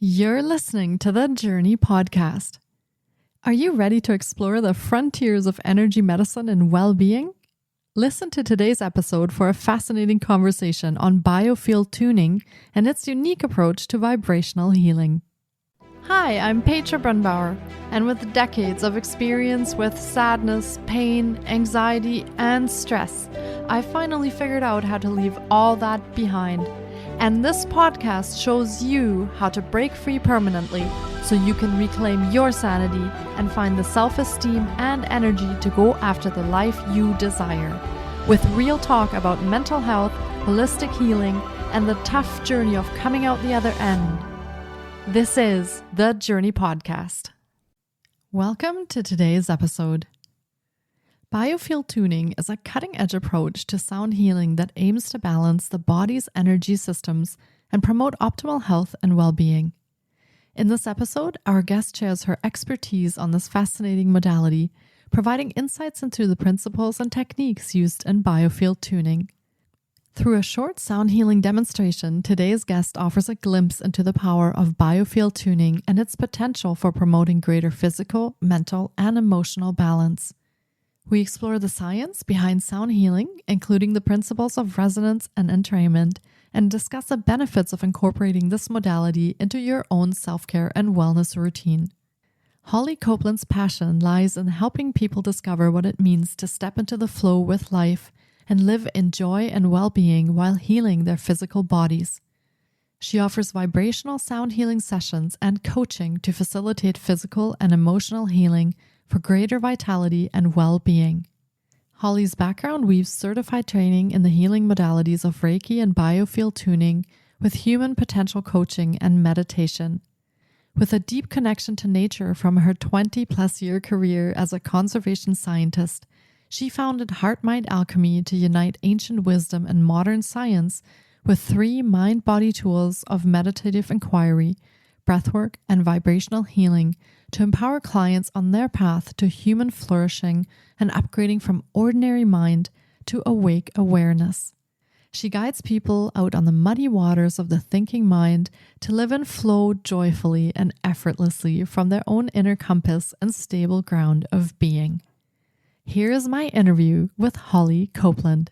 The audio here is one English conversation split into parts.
You're listening to the Journey Podcast. Are you ready to explore the frontiers of energy medicine and well-being? Listen to today's episode for a fascinating conversation on Biofield Tuning and its unique approach to vibrational healing. Hi, I'm Petra Brunbauer, and with decades of experience with sadness, pain, anxiety, and stress, I finally figured out how to leave all that behind. And this podcast shows you how to break free permanently so you can reclaim your sanity and find the self-esteem and energy to go after the life you desire. With real talk about mental health, holistic healing, and the tough journey of coming out the other end. This is the Journey Podcast. Welcome to today's episode. Biofield Tuning is a cutting-edge approach to sound healing that aims to balance the body's energy systems and promote optimal health and well-being. In this episode, our guest shares her expertise on this fascinating modality, providing insights into the principles and techniques used in Biofield Tuning. Through a short sound healing demonstration, today's guest offers a glimpse into the power of Biofield Tuning and its potential for promoting greater physical, mental, and emotional balance. We explore the science behind sound healing, including the principles of resonance and entrainment, and discuss the benefits of incorporating this modality into your own self-care and wellness routine. Holly Copeland's passion lies in helping people discover what it means to step into the flow with life and live in joy and well-being while healing their physical bodies. She offers vibrational sound healing sessions and coaching to facilitate physical and emotional healing for greater vitality and well-being. Holly's background weaves certified training in the healing modalities of Reiki and Biofield Tuning with human potential coaching and meditation. With a deep connection to nature from her 20-plus year career as a conservation scientist, she founded Heart Mind Alchemy to unite ancient wisdom and modern science with 3 mind-body tools of meditative inquiry, breathwork, and vibrational healing to empower clients on their path to human flourishing and upgrading from ordinary mind to awake awareness. She guides people out on the muddy waters of the thinking mind to live and flow joyfully and effortlessly from their own inner compass and stable ground of being. Here is my interview with Holly Copeland.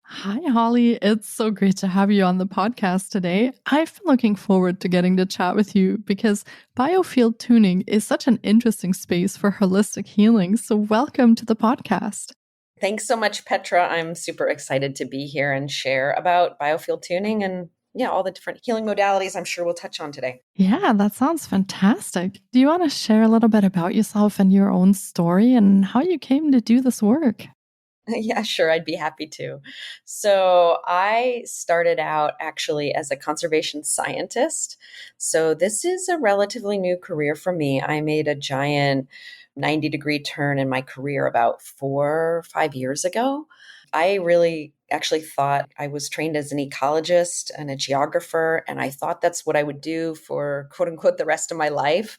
Hi, Holly. It's so great to have you on the podcast today. I've been looking forward to getting to chat with you because Biofield Tuning is such an interesting space for holistic healing. So welcome to the podcast. Thanks so much, Petra. I'm super excited to be here and share about Biofield Tuning and all the different healing modalities I'm sure we'll touch on today. Yeah, that sounds fantastic. Do you want to share a little bit about yourself and your own story and how you came to do this work? Yeah, sure. I'd be happy to. So I started out actually as a conservation scientist. So this is a relatively new career for me. I made a giant 90-degree turn in my career about 4 or 5 years ago. I really actually thought I was trained as an ecologist and a geographer, and I thought that's what I would do for quote unquote the rest of my life.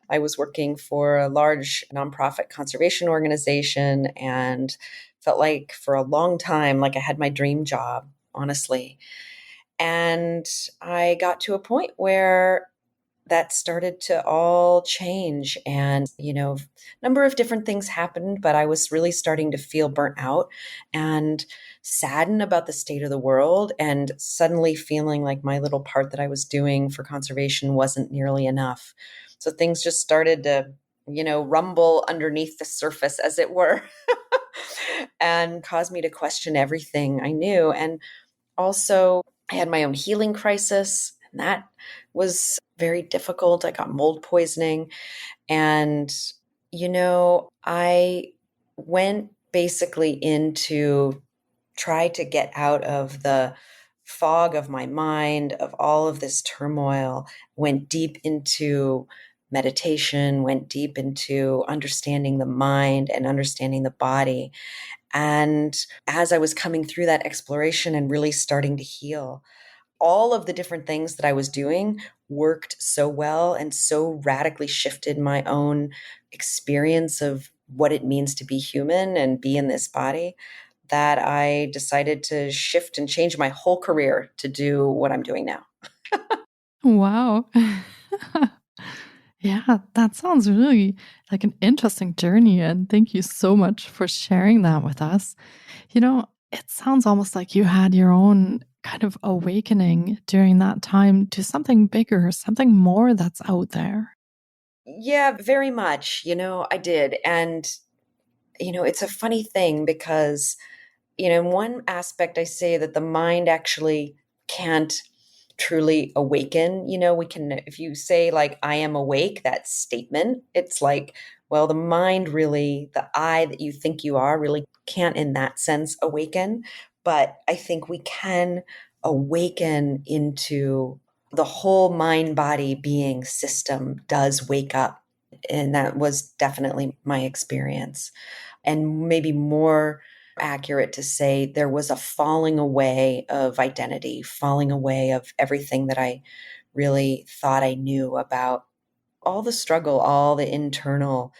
I was working for a large nonprofit conservation organization and felt like for a long time, like I had my dream job, honestly. And I got to a point where that started to all change. And, a number of different things happened, but I was really starting to feel burnt out and saddened about the state of the world and suddenly feeling like my little part that I was doing for conservation wasn't nearly enough. So things just started to, rumble underneath the surface, as it were, and caused me to question everything I knew. And also, I had my own healing crisis, and that was very difficult. I got mold poisoning. And, I went basically into try to get out of the fog of my mind, of all of this turmoil, went deep into meditation, went deep into understanding the mind and understanding the body. And as I was coming through that exploration and really starting to heal, all of the different things that I was doing worked so well and so radically shifted my own experience of what it means to be human and be in this body that I decided to shift and change my whole career to do what I'm doing now. Wow. Yeah, that sounds really like an interesting journey. And thank you so much for sharing that with us. It sounds almost like you had your own kind of awakening during that time to something bigger, something more that's out there. Yeah, very much. I did. And, it's a funny thing because in one aspect, I say that the mind actually can't truly awaken. We can, if you say, like, I am awake, that statement, it's like, well, the mind really, the I that you think you are, really can't in that sense awaken. But I think we can awaken into the whole mind body being system does wake up. And that was definitely my experience. And maybe more accurate to say there was a falling away of identity, falling away of everything that I really thought I knew about all the struggle, all the internal,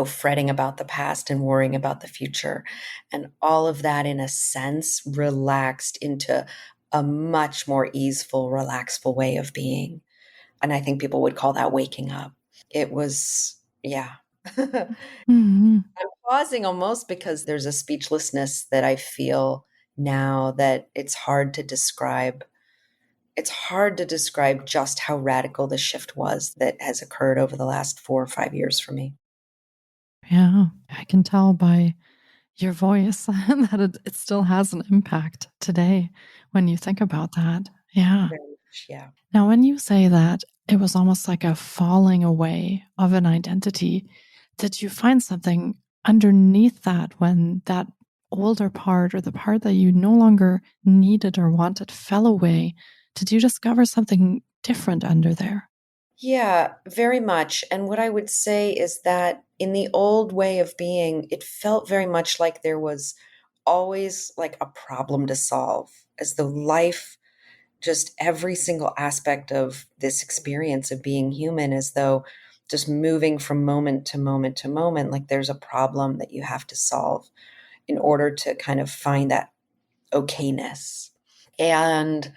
fretting about the past and worrying about the future. And all of that, in a sense, relaxed into a much more easeful, relaxful way of being. And I think people would call that waking up. It was, yeah. Mhm. I'm pausing almost because there's a speechlessness that I feel now that it's hard to describe. It's hard to describe just how radical the shift was that has occurred over the last 4 or 5 years for me. Yeah, I can tell by your voice that it still has an impact today when you think about that. Yeah. Very much, yeah. Now, when you say that it was almost like a falling away of an identity, did you find something underneath that when that older part or the part that you no longer needed or wanted fell away? Did you discover something different under there? Yeah, very much. And what I would say is that in the old way of being, it felt very much like there was always like a problem to solve, as though life, just every single aspect of this experience of being human, as though just moving from moment to moment to moment, like there's a problem that you have to solve in order to kind of find that okayness. And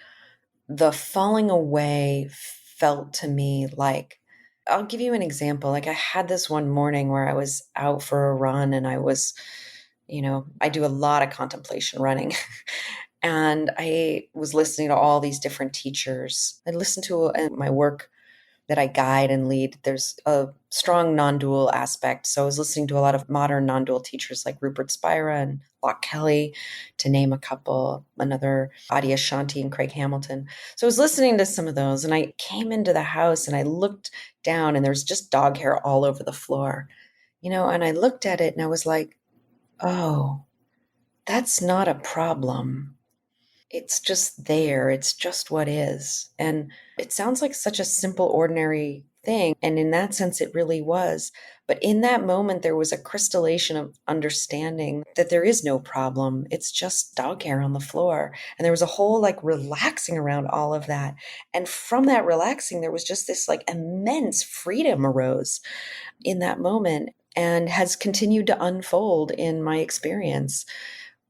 the falling away felt to me like, I'll give you an example. Like, I had this one morning where I was out for a run and I was, I do a lot of contemplation running. And I was listening to all these different teachers. I listened to in my work that I guide and lead. There's a strong non-dual aspect. So I was listening to a lot of modern non-dual teachers like Rupert Spira and Locke Kelly, to name a couple, another Adi Ashanti and Craig Hamilton. So I was listening to some of those and I came into the house and I looked down and there was just dog hair all over the floor, and I looked at it and I was like, oh, that's not a problem. It's just there. It's just what is. And it sounds like such a simple, ordinary thing. And in that sense, it really was. But in that moment, there was a crystallization of understanding that there is no problem. It's just dog hair on the floor. And there was a whole like relaxing around all of that. And from that relaxing, there was just this like immense freedom arose in that moment and has continued to unfold in my experience,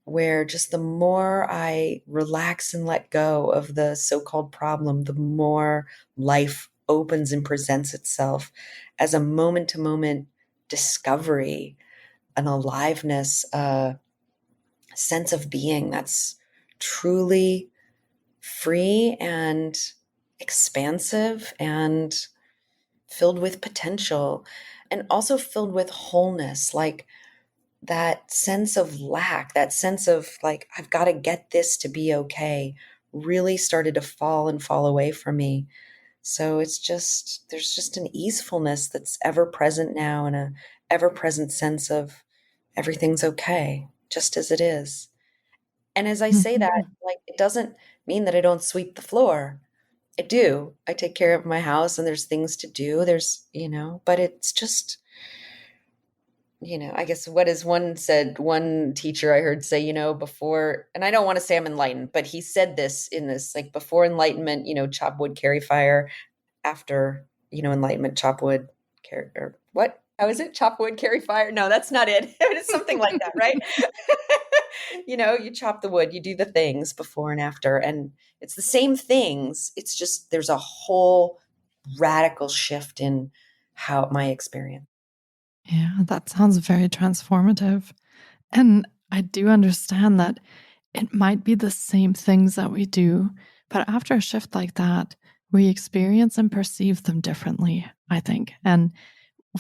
where just the more I relax and let go of the so-called problem, the more life opens and presents itself as a moment to moment discovery, an aliveness, a sense of being that's truly free and expansive and filled with potential and also filled with wholeness. Like, that sense of lack, that sense of like, I've got to get this to be okay, really started to fall away from me. So there's just an easefulness that's ever present now and a ever present sense of everything's okay, just as it is. And as I say that, Mhm. like, it doesn't mean that I don't sweep the floor. I do. I take care of my house and there's things to do. But it's just, I guess what is one teacher I heard say, before, and I don't want to say I'm enlightened, but he said this in this, like, before enlightenment, chop wood, carry fire. after, enlightenment, chop wood, carry, or what? How is it? Chop wood, carry fire? No, that's not it. It's something like that, right? You chop the wood, you do the things before and after, and it's the same things. It's just there's a whole radical shift in how my experience. Yeah, that sounds very transformative. And I do understand that it might be the same things that we do, but after a shift like that, we experience and perceive them differently, I think. And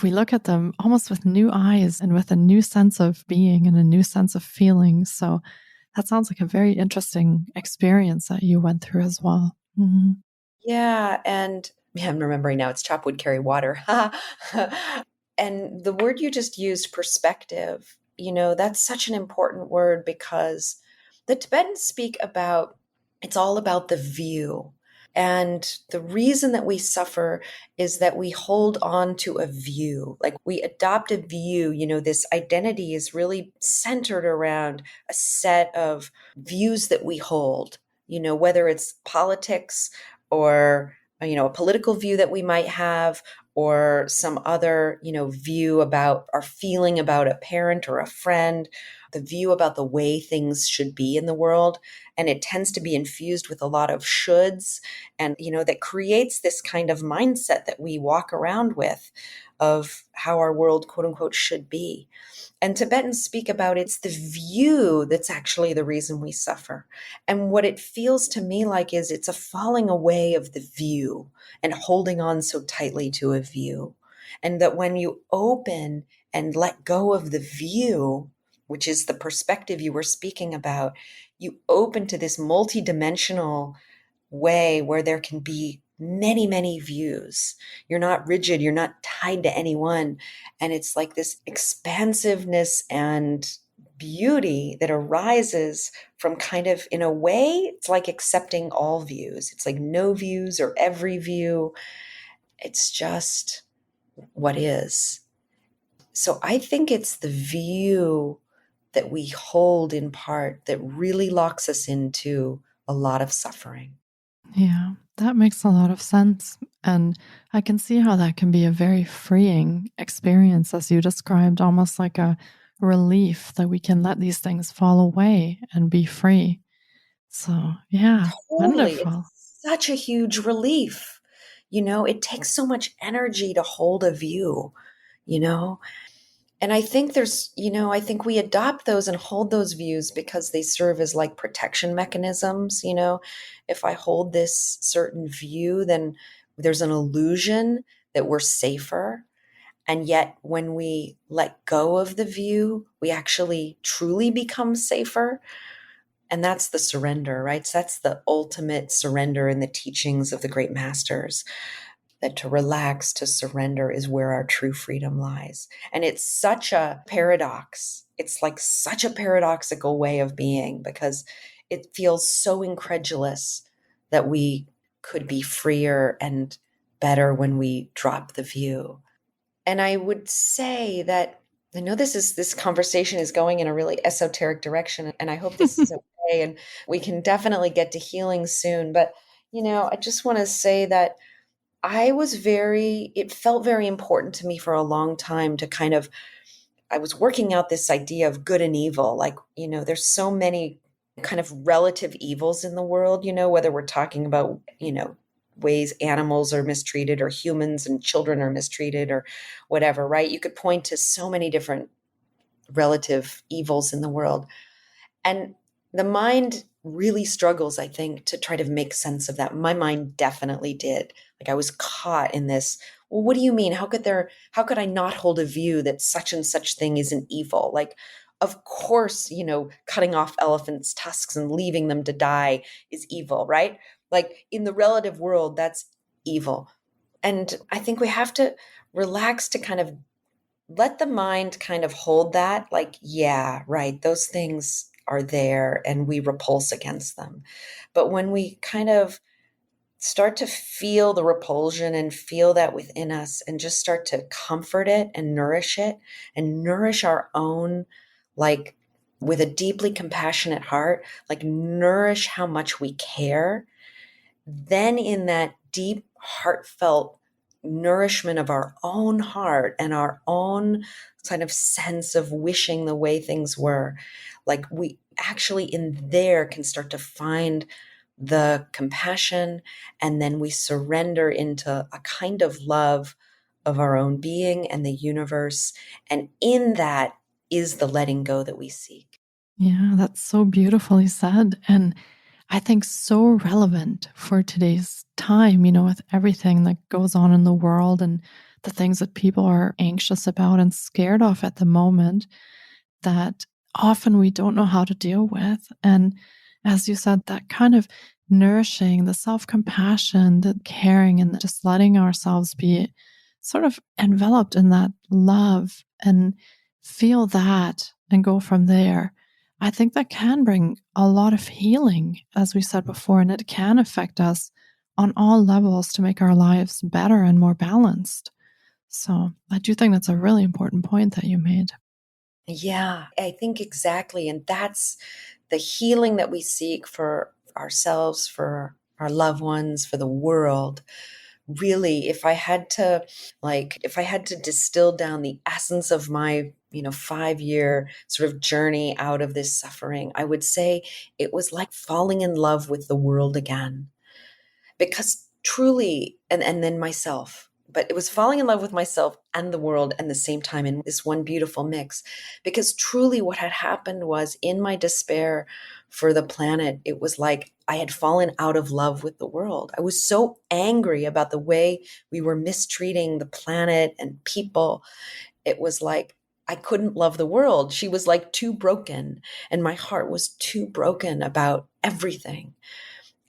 we look at them almost with new eyes and with a new sense of being and a new sense of feeling. So that sounds like a very interesting experience that you went through as well. Mm-hmm. Yeah, and yeah, I'm remembering now, it's chop wood, carry water. And the word you just used, perspective, that's such an important word because the Tibetans speak about it's all about the view. And the reason that we suffer is that we hold on to a view. Like we adopt a view, this identity is really centered around a set of views that we hold, whether it's politics or, a political view that we might have, or some other, view about our feeling about a parent or a friend, the view about the way things should be in the world. And it tends to be infused with a lot of shoulds, and that creates this kind of mindset that we walk around with of how our world, quote unquote, should be. And Tibetans speak about it's the view that's actually the reason we suffer. And what it feels to me like is it's a falling away of the view and holding on so tightly to a view. And that when you open and let go of the view, which is the perspective you were speaking about, you open to this multidimensional way where there can be many, many views. You're not rigid, you're not tied to any one. And it's like this expansiveness and beauty that arises from kind of, in a way, it's like accepting all views. It's like no views or every view. It's just what is. So I think it's the view that we hold in part that really locks us into a lot of suffering. Yeah, that makes a lot of sense. And I can see how that can be a very freeing experience, as you described, almost like a relief that we can let these things fall away and be free. So, yeah, Totally. It's wonderful. such a huge relief. It takes so much energy to hold a view, you know? And I think I think we adopt those and hold those views because they serve as like protection mechanisms. If I hold this certain view, then there's an illusion that we're safer. And yet, when we let go of the view, we actually truly become safer. And that's the surrender, right? So that's the ultimate surrender in the teachings of the great masters, that to relax, to surrender is where our true freedom lies. And it's such a paradox. It's like such a paradoxical way of being because it feels so incredulous that we could be freer and better when we drop the view. And I would say that I know this conversation is going in a really esoteric direction, and I hope this is okay. And we can definitely get to healing soon. But, I just want to say that it felt very important to me for a long time to I was working out this idea of good and evil. Like, there's so many kind of relative evils in the world, whether we're talking about, ways animals are mistreated or humans and children are mistreated or whatever, right? You could point to so many different relative evils in the world. And the mind really struggles, I think, to try to make sense of that. My mind definitely did. Like I was caught in this. Well, what do you mean? How could I not hold a view that such and such thing isn't evil? Like, of course, cutting off elephants' tusks and leaving them to die is evil, right? Like in the relative world, that's evil. And I think we have to relax to kind of let the mind kind of hold that, like, yeah, right, those things are there and we repulse against them. But when we kind of start to feel the repulsion and feel that within us and just start to comfort it and nourish our own, like with a deeply compassionate heart, like nourish how much we care, then in that deep heartfelt nourishment of our own heart and our own kind of sense of wishing the way things were, like we actually in there can start to find the compassion, and then we surrender into a kind of love of our own being and the universe. And in that is the letting go that we seek. Yeah, that's so beautifully said. And I think so relevant for today's time, with everything that goes on in the world and the things that people are anxious about and scared of at the moment that often we don't know how to deal with. And as you said, that kind of nourishing, the self compassion, the caring, and just letting ourselves be sort of enveloped in that love and feel that and go from there. I think that can bring a lot of healing, as we said before, and it can affect us on all levels to make our lives better and more balanced. So I do think that's a really important point that you made. Yeah, I think exactly. And that's the healing that we seek for ourselves, for our loved ones, for the world. Really, if I had to distill down the essence of my 5-year sort of journey out of this suffering, I would say it was like falling in love with the world again. Because truly, and then myself, but it was falling in love with myself and the world at the same time in this one beautiful mix. Because truly what had happened was, in my despair for the planet, it was like I had fallen out of love with the world. I was so angry about the way we were mistreating the planet and people. It was like I couldn't love the world. She was like too broken, and my heart was too broken about everything.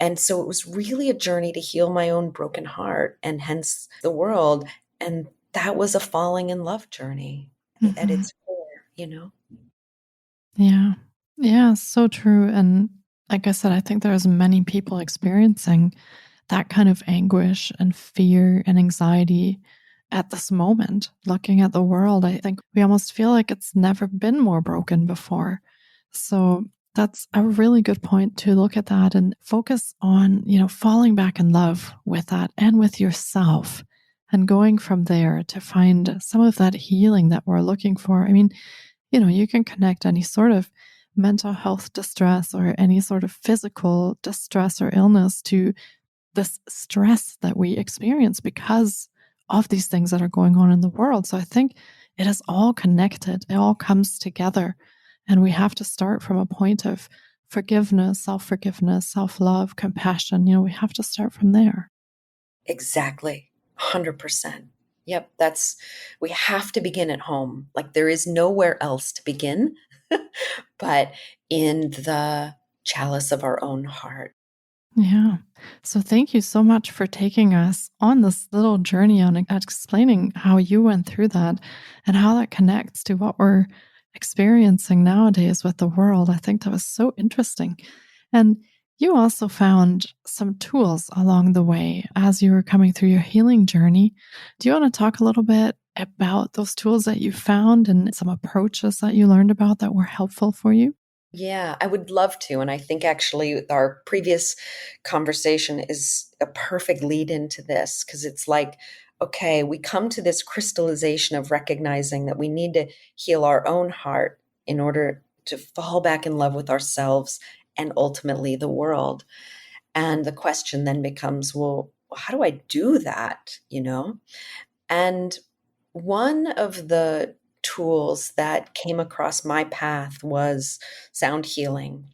And so it was really a journey to heal my own broken heart and hence the world. And that was a falling in love journey at Mhm. its core. Yeah. Yeah, so true. And like I said, I think there's many people experiencing that kind of anguish and fear and anxiety at this moment. Looking at the world, I think we almost feel like it's never been more broken before. So that's a really good point to look at that and focus on, falling back in love with that and with yourself and going from there to find some of that healing that we're looking for. I mean, you can connect any sort of mental health distress or any sort of physical distress or illness to this stress that we experience because of these things that are going on in the world. So I think it is all connected, it all comes together. And we have to start from a point of forgiveness, self love, compassion. We have to start from there. Exactly. 100%. Yep. We have to begin at home. Like there is nowhere else to begin but in the chalice of our own heart. Yeah. So thank you so much for taking us on this little journey on explaining how you went through that and how that connects to what we're experiencing nowadays with the world. I think that was so interesting. And you also found some tools along the way as you were coming through your healing journey. Do you want to talk a little bit about those tools that you found and some approaches that you learned about that were helpful for you? Yeah, I would love to. And I think actually our previous conversation is a perfect lead into this because it's like, okay, we come to this crystallization of recognizing that we need to heal our own heart in order to fall back in love with ourselves and ultimately the world. And the question then becomes, well, how do I do that? And one of the tools that came across my path was sound healing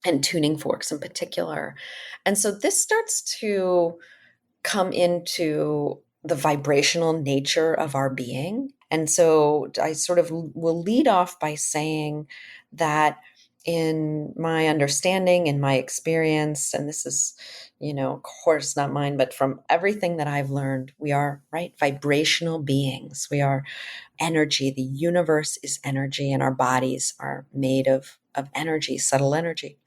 and tuning forks in particular. And so this starts to come into the vibrational nature of our being. And so I sort of will lead off by saying that in my understanding, in my experience, and this is, of course, not mine, but from everything that I've learned, we are, right, vibrational beings. We are energy. The universe is energy, and our bodies are made of energy, subtle energy.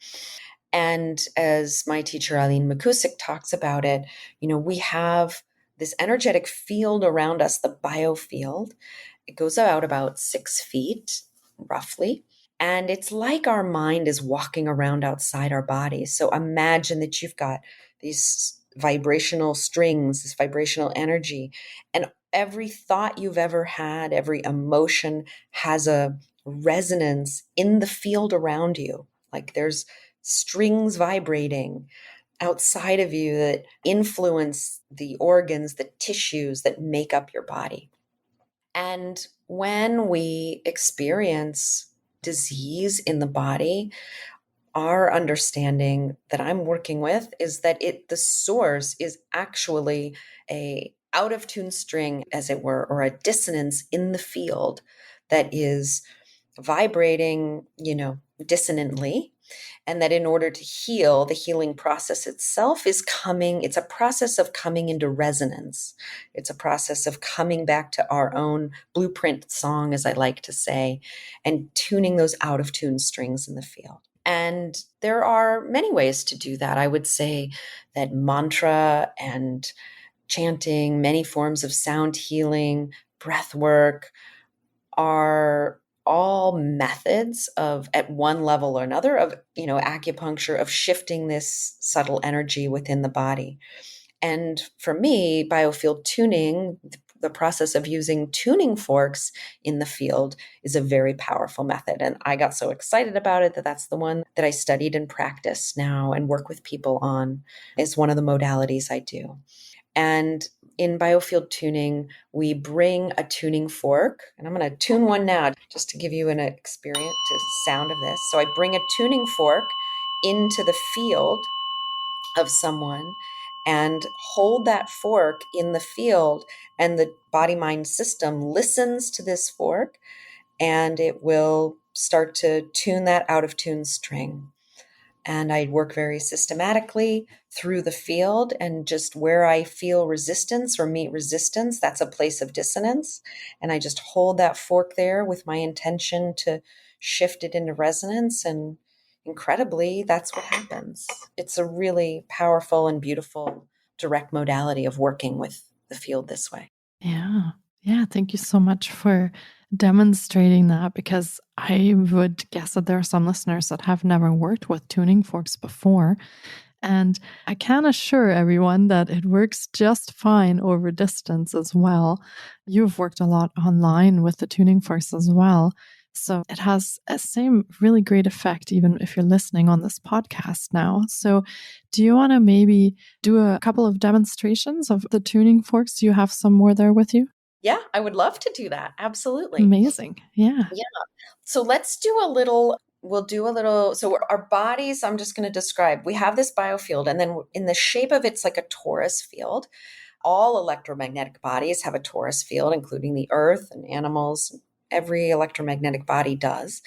And as my teacher, Eileen McCusick, talks about it, we have this energetic field around us, the biofield. It goes out about 6 feet, roughly. And it's like our mind is walking around outside our bodies. So imagine that you've got these vibrational strings, this vibrational energy. And every thought you've ever had, every emotion has a resonance in the field around you. Like there's strings vibrating outside of you that influence the organs, the tissues that make up your body. And when we experience disease in the body, our understanding that I'm working with is that the source is actually a out of tune string, as it were, or a dissonance in the field that is vibrating, dissonantly. And that in order to heal, the healing process itself it's a process of coming into resonance. It's a process of coming back to our own blueprint song, as I like to say, and tuning those out of tune strings in the field. And there are many ways to do that. I would say that mantra and chanting, many forms of sound healing, breath work are all methods of, at one level or another, of, acupuncture, of shifting this subtle energy within the body. And for me, biofield tuning, the process of using tuning forks in the field, is a very powerful method. And I got so excited about it that that's the one that I studied and practice now and work with people on, is one of the modalities I do. And in biofield tuning, we bring a tuning fork, and I'm going to tune one now just to give you an experience to sound of this. So I bring a tuning fork into the field of someone and hold that fork in the field, and the body mind system listens to this fork, and it will start to tune that out of tune string. And I work very systematically through the field, and just where I feel resistance or meet resistance, that's a place of dissonance. And I just hold that fork there with my intention to shift it into resonance. And incredibly, that's what happens. It's a really powerful and beautiful direct modality of working with the field this way. Yeah. Yeah. Thank you so much for demonstrating that, because I would guess that there are some listeners that have never worked with tuning forks before. And I can assure everyone that it works just fine over distance as well. You've worked a lot online with the tuning forks as well. So it has a same really great effect, even if you're listening on this podcast now. So do you want to maybe do a couple of demonstrations of the tuning forks? Do you have some more there with you? Yeah, I would love to do that. Absolutely. Amazing. Yeah. Yeah. So we'll do a little, so our bodies, I'm just going to describe, we have this biofield, and then in the shape of it's like a torus field. All electromagnetic bodies have a torus field, including the earth and animals. Every electromagnetic body does.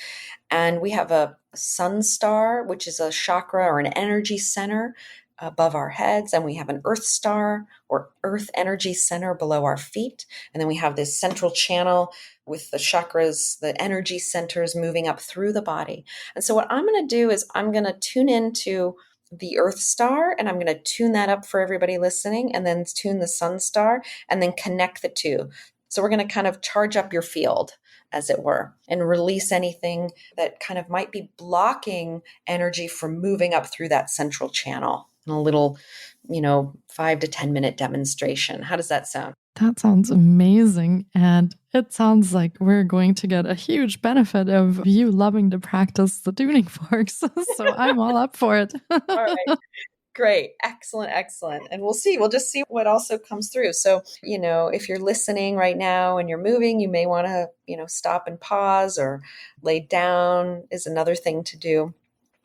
And we have a sun star, which is a chakra or an energy center above our heads. And we have an earth star or earth energy center below our feet. And then we have this central channel with the chakras, the energy centers moving up through the body. And so what I'm going to do is I'm going to tune into the earth star, and I'm going to tune that up for everybody listening, and then tune the sun star, and then connect the two. So we're going to kind of charge up your field, as it were, and release anything that kind of might be blocking energy from moving up through that central channel in a little, 5 to 10 minute demonstration. How does that sound? That sounds amazing. And it sounds like we're going to get a huge benefit of you loving to practice the tuning forks. So I'm all up for it. All right. Great. Excellent. Excellent. And we'll just see what also comes through. So, if you're listening right now and you're moving, you may want to, stop and pause, or lay down is another thing to do,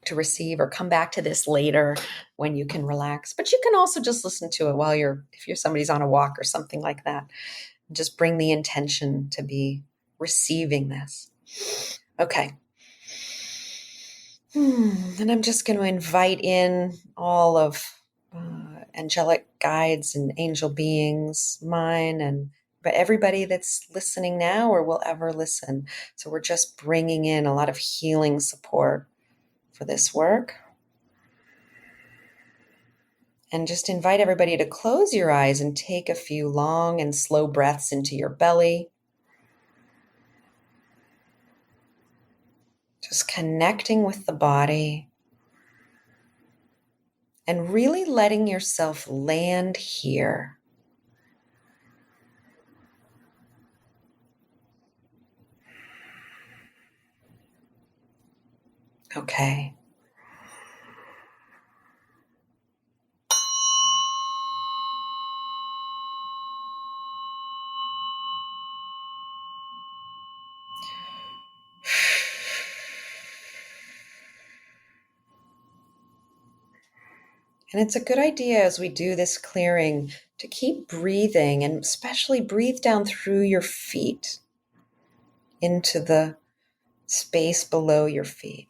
to receive, or come back to this later when you can relax. But you can also just listen to it if somebody's on a walk or something like that. Just bring the intention to be receiving this. Okay. And I'm just going to invite in all of angelic guides and angel beings, but everybody that's listening now or will ever listen. So we're just bringing in a lot of healing support for this work. And just invite everybody to close your eyes and take a few long and slow breaths into your belly. Just connecting with the body. and really letting yourself land here. Okay. And it's a good idea as we do this clearing to keep breathing, and especially breathe down through your feet into the space below your feet.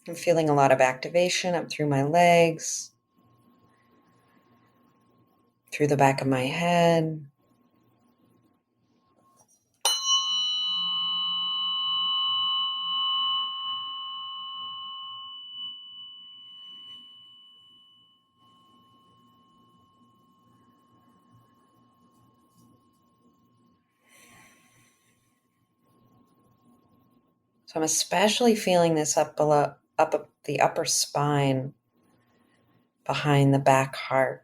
I'm feeling a lot of activation up through my legs, through the back of my head. So I'm especially feeling this up below, up the upper spine, behind the back heart.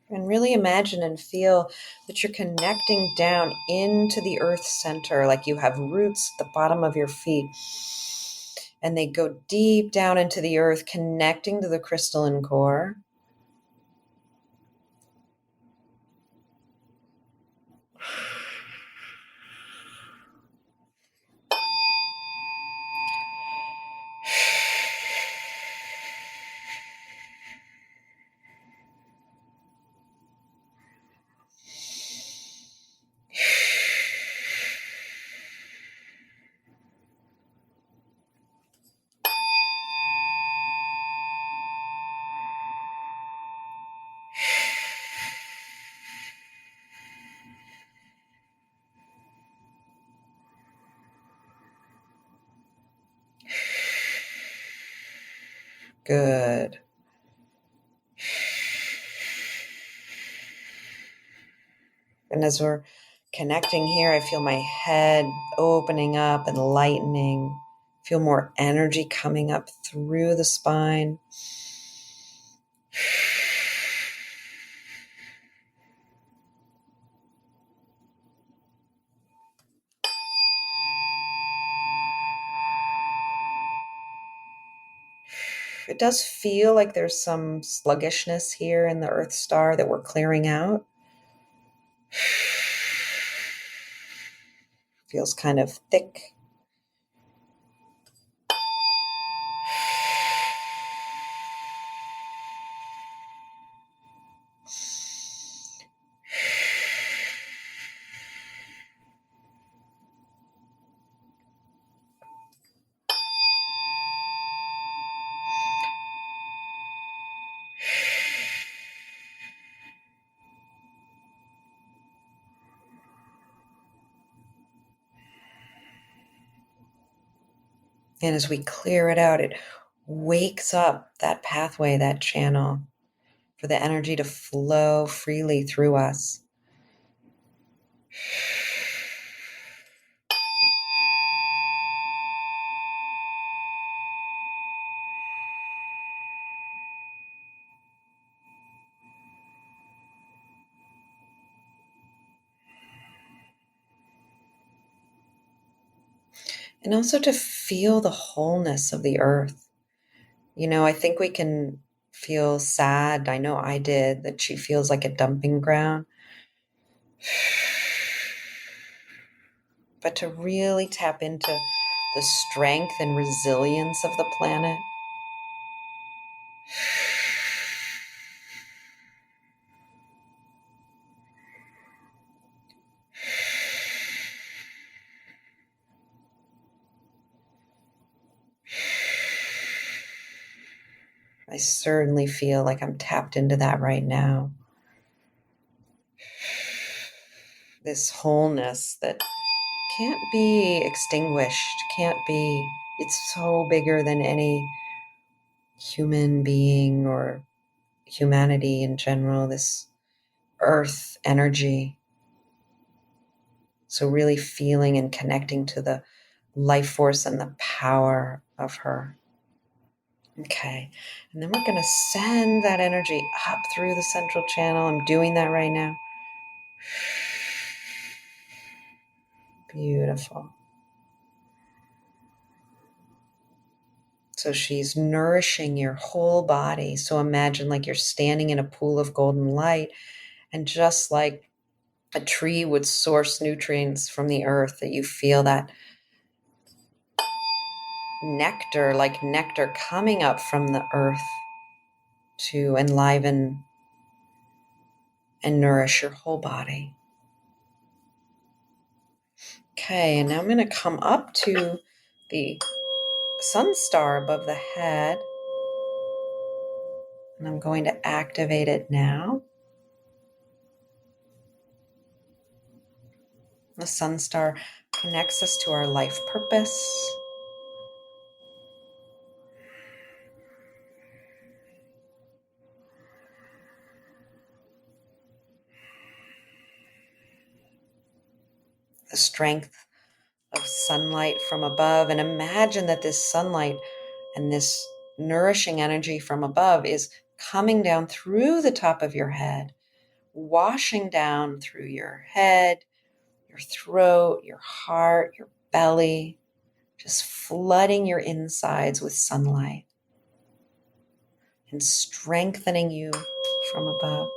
And really imagine and feel that you're connecting down into the earth center, like you have roots at the bottom of your feet. And they go deep down into the earth, connecting to the crystalline core. Good. And as we're connecting here, I feel my head opening up and lightening. Feel more energy coming up through the spine. It does feel like there's some sluggishness here in the Earth star that we're clearing out. Feels kind of thick. And as we clear it out, it wakes up that pathway, that channel, for the energy to flow freely through us. And also to feel the wholeness of the earth. You know, I think we can feel sad. I know I did, that she feels like a dumping ground. But to really tap into the strength and resilience of the planet. I certainly feel like I'm tapped into that right now. This wholeness that can't be extinguished, it's so bigger than any human being or humanity in general, this earth energy. So really feeling and connecting to the life force and the power of her. Okay, and then we're going to send that energy up through the central channel. I'm doing that right now. Beautiful. So she's nourishing your whole body. So imagine like you're standing in a pool of golden light, and just like a tree would source nutrients from the earth, that you feel that nectar, like nectar coming up from the earth to enliven and nourish your whole body. Okay, and now I'm going to come up to the sun star above the head, and I'm going to activate it now. The sun star connects us to our life purpose. The strength of sunlight from above, and imagine that this sunlight and this nourishing energy from above is coming down through the top of your head, washing down through your head, your throat, your heart, your belly, just flooding your insides with sunlight and strengthening you from above.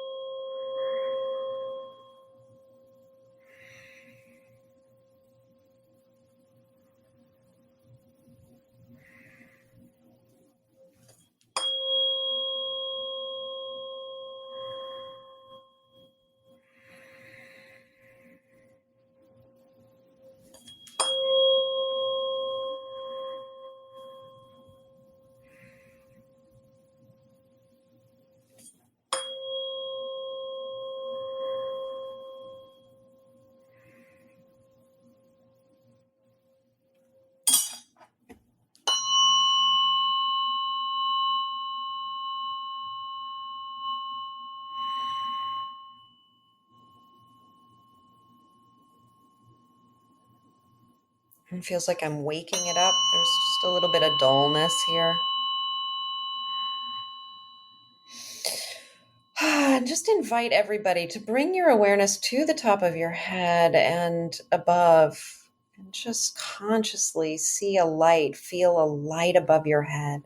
It feels like I'm waking it up. There's just a little bit of dullness here. And just invite everybody to bring your awareness to the top of your head and above, and just consciously see a light, feel a light above your head.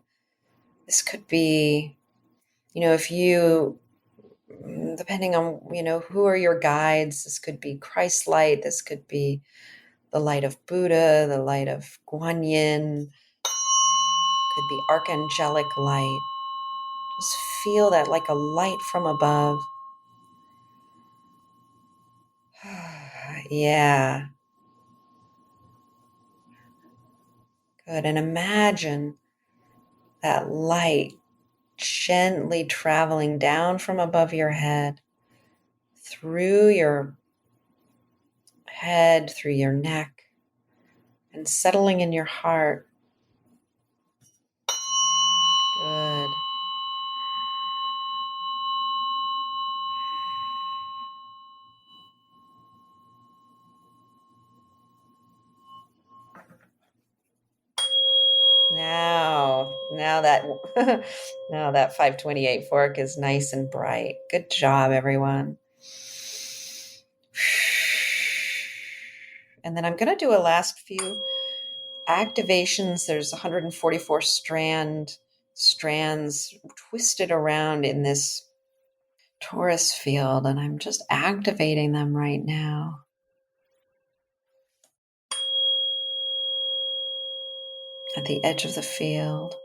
This could be, if you, depending on, who are your guides, this could be Christ light, this could be the light of Buddha, the light of Guan Yin, could be archangelic light. Just feel that like a light from above. Yeah. Good. And imagine that light gently traveling down from above your head, through your head, through your neck, and settling in your heart. Good. Now that now that 528 fork is nice and bright. Good job, everyone. And then I'm going to do a last few activations. There's 144 strand strands twisted around in this torus field, and I'm just activating them right now. At the edge of the field.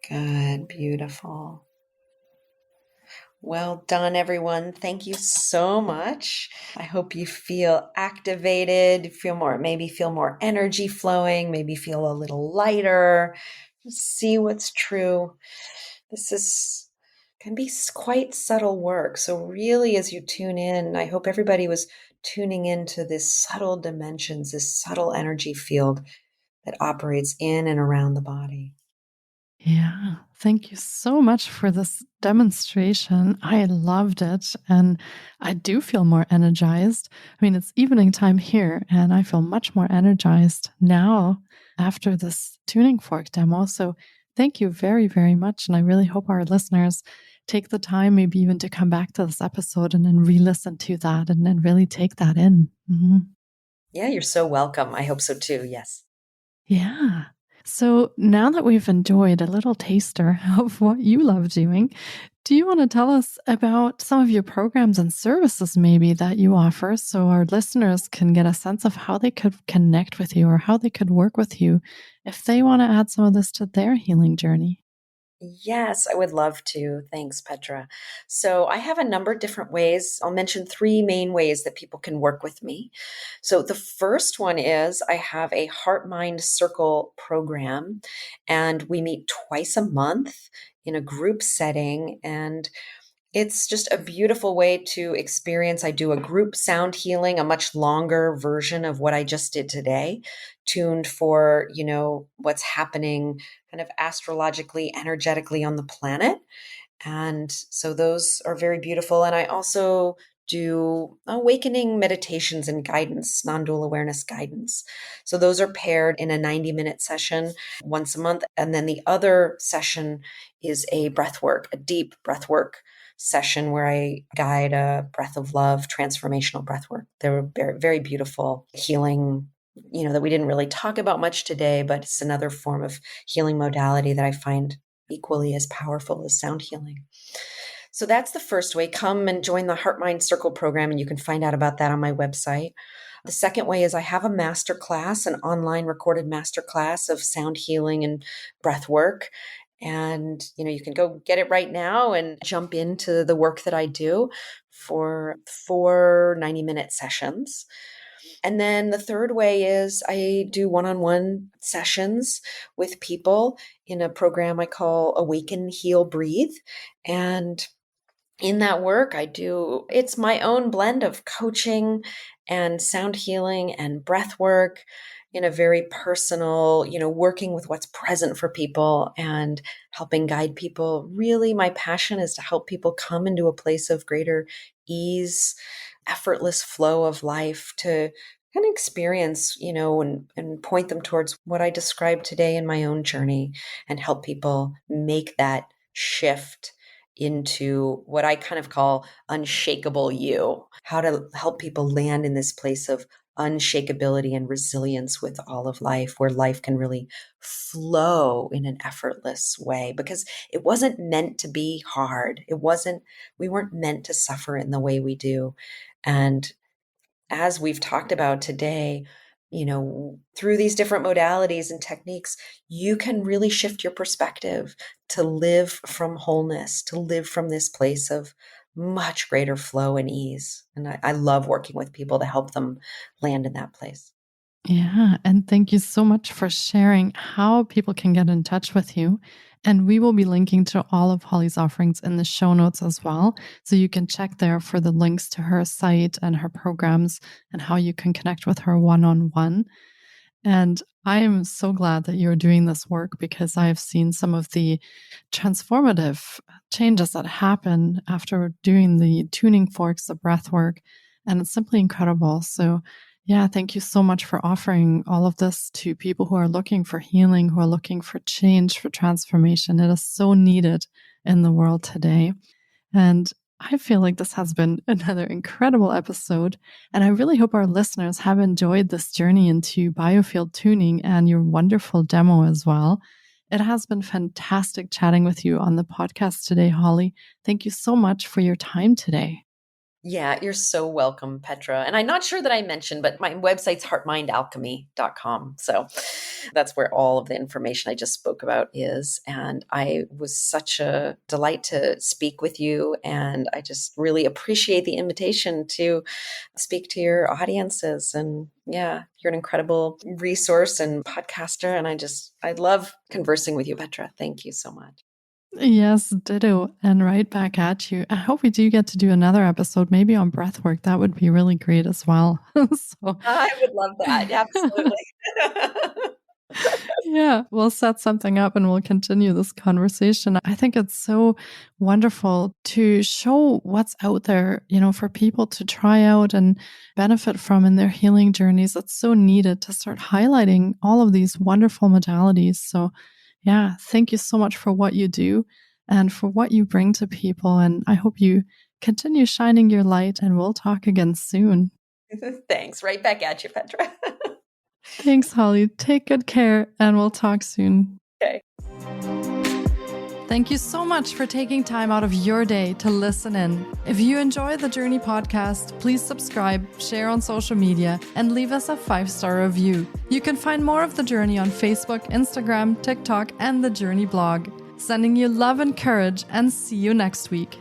Good, beautiful. Well done, everyone. Thank you so much. I hope you feel activated, maybe feel more energy flowing, maybe feel a little lighter. Just see what's true. Can be quite subtle work. So really, as you tune in, I hope everybody was tuning into this subtle dimensions, this subtle energy field that operates in and around the body. Yeah, thank you so much for this demonstration. I loved it, and I do feel more energized. I mean, it's evening time here, and I feel much more energized now after this tuning fork demo. So, thank you very, very much. And I really hope our listeners take the time, maybe even to come back to this episode and then re listen to that and then really take that in. Mm-hmm. Yeah, you're so welcome. I hope so too. Yes. Yeah. So now that we've enjoyed a little taster of what you love doing, do you want to tell us about some of your programs and services maybe that you offer so our listeners can get a sense of how they could connect with you or how they could work with you if they want to add some of this to their healing journey? Yes, I would love to. Thanks, Petra. So I have a number of different ways. I'll mention three main ways that people can work with me. So the first one is I have a Heart Mind Circle program, and we meet twice a month in a group setting. And it's just a beautiful way to experience. I do a group sound healing, a much longer version of what I just did today, tuned for, what's happening kind of astrologically, energetically on the planet. And so those are very beautiful. And I also do awakening meditations and guidance, non-dual awareness guidance. So those are paired in a 90-minute session once a month. And then the other session is a breath work, a deep breath work session where I guide a breath of love, transformational breath work. They're very, very beautiful healing, that we didn't really talk about much today, but it's another form of healing modality that I find equally as powerful as sound healing. So that's the first way. Come and join the Heart Mind Circle program, and you can find out about that on my website. The second way is I have a masterclass, an online recorded masterclass of sound healing and breath work. And, you can go get it right now and jump into the work that I do for 4 90-minute sessions. And then the third way is I do one-on-one sessions with people in a program I call Awaken, Heal, Breathe. And in that work, it's my own blend of coaching and sound healing and breath work in a very personal, working with what's present for people and helping guide people. Really, my passion is to help people come into a place of greater ease, effortless flow of life, to kind of experience, and point them towards what I described today in my own journey, and help people make that shift into what I kind of call unshakable you, how to help people land in this place of unshakability and resilience with all of life, where life can really flow in an effortless way, because it wasn't meant to be hard. We weren't meant to suffer in the way we do. And as we've talked about today, through these different modalities and techniques, you can really shift your perspective to live from wholeness, to live from this place of much greater flow and ease. And I love working with people to help them land in that place. Yeah. And thank you so much for sharing how people can get in touch with you. And we will be linking to all of Holly's offerings in the show notes as well. So you can check there for the links to her site and her programs and how you can connect with her one-on-one. And I am so glad that you're doing this work, because I have seen some of the transformative changes that happen after doing the tuning forks, the breath work, and it's simply incredible. So Yeah, thank you so much for offering all of this to people who are looking for healing, who are looking for change, for transformation. It is so needed in the world today. And I feel like this has been another incredible episode. And I really hope our listeners have enjoyed this journey into biofield tuning and your wonderful demo as well. It has been fantastic chatting with you on the podcast today, Holly. Thank you so much for your time today. Yeah, you're so welcome, Petra. And I'm not sure that I mentioned, but my website's heartmindalchemy.com. So that's where all of the information I just spoke about is. And I was such a delight to speak with you. And I just really appreciate the invitation to speak to your audiences. And yeah, you're an incredible resource and podcaster. And I love conversing with you, Petra. Thank you so much. Yes, ditto. And right back at you. I hope we do get to do another episode, maybe on breathwork. That would be really great as well. So I would love that. Absolutely. yeah, we'll set something up and we'll continue this conversation. I think it's so wonderful to show what's out there, for people to try out and benefit from in their healing journeys. It's so needed to start highlighting all of these wonderful modalities. So yeah, thank you so much for what you do and for what you bring to people. And I hope you continue shining your light, and we'll talk again soon. Thanks. Right back at you, Petra. Thanks, Holly. Take good care, and we'll talk soon. Okay. Thank you so much for taking time out of your day to listen in. If you enjoy the Journey podcast, please subscribe, share on social media, and leave us a 5-star review. You can find more of The Journey on Facebook, Instagram, TikTok, and the Journey blog. Sending you love and courage, and see you next week.